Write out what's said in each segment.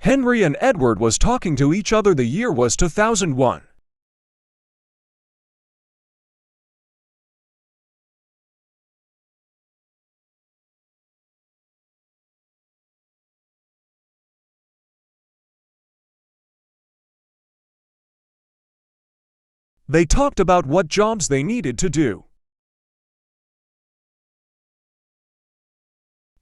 Henry and Edward was talking to each other. The year was 2001. They talked about what jobs they needed to do.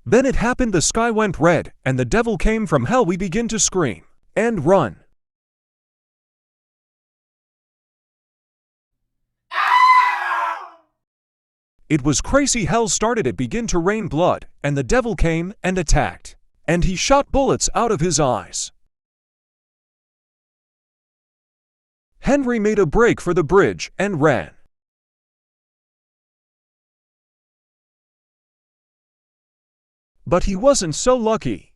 Then it happened. The sky went red, and the devil came from hell. We begin to scream and run. It was crazy. Hell started. It began to rain blood, and the devil came and attacked. And he shot bullets out of his eyes. Henry made a break for the bridge and ran. But he wasn't so lucky.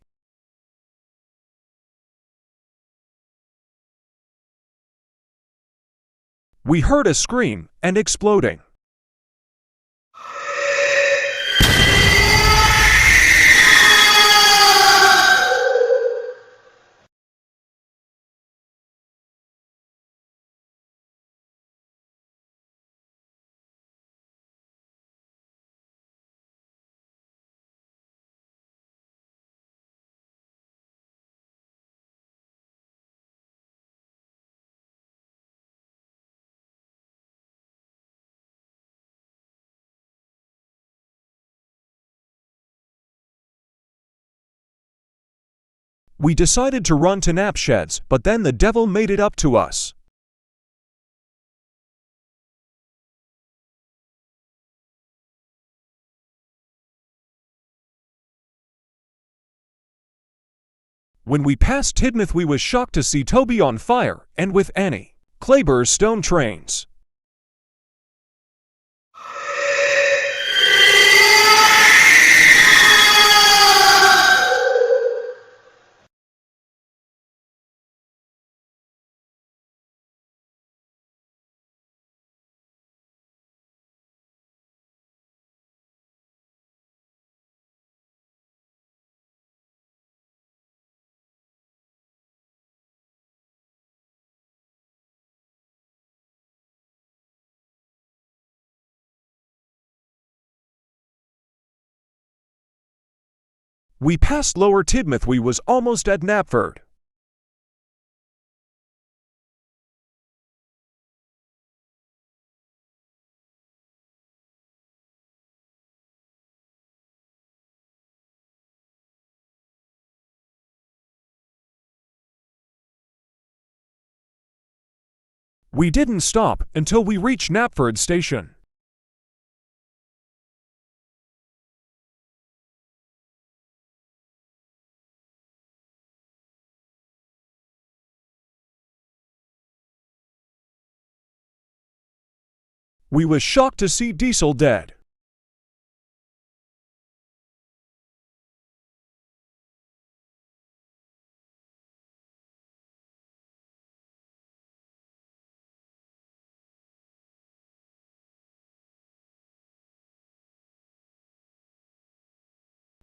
We heard a scream and exploding. We decided to run to nap sheds, but then the devil made it up to us. When we passed Tidmouth, we was shocked to see Toby on fire and with Annie Claiborne's stone trains. We passed Lower Tidmouth. We was almost at Knapford. We didn't stop until we reached Knapford station. We was shocked to see Diesel dead.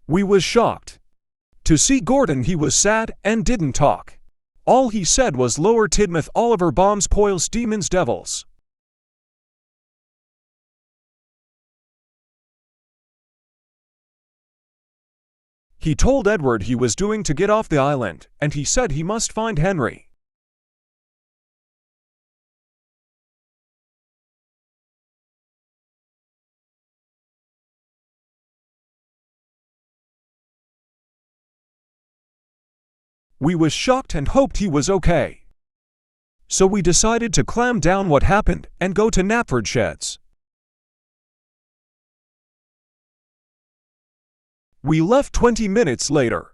We was shocked to see Gordon. He was sad and didn't talk. All he said was Lower Tidmouth, Oliver bombs, poils, demons, devils. He told Edward he was doing to get off the island, and he said he must find Henry. We was shocked and hoped he was okay. So we decided to clam down what happened and go to Knapford sheds. We left 20 minutes later.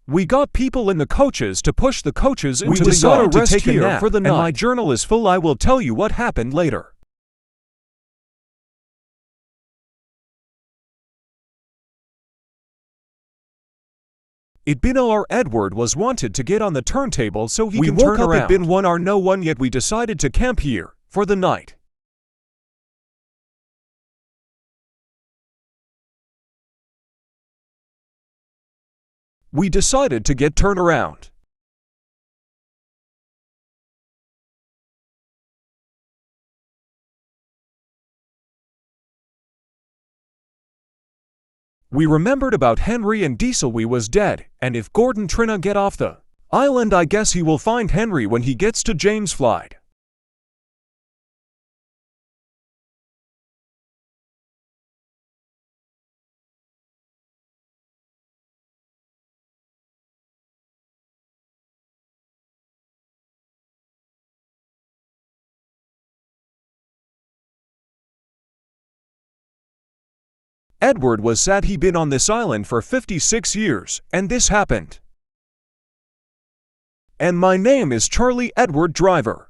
We got people in the coaches to push the coaches into We the yacht decided to take a here nap, for the and my night. journal is full. I will tell you what happened later. It been our Edward was wanted to get on the turntable so he We can woke turn up around. at It been 1 hour no one yet. We decided to camp here for the night. We decided to get turn around. We remembered about Henry and Diesel. We was dead, and if Gordon Trina get off the island, I guess he will find Henry when he gets to James Floyd. Edward was sad. He been on this island for 56 years, and this happened. And my name is Charlie Edward Driver.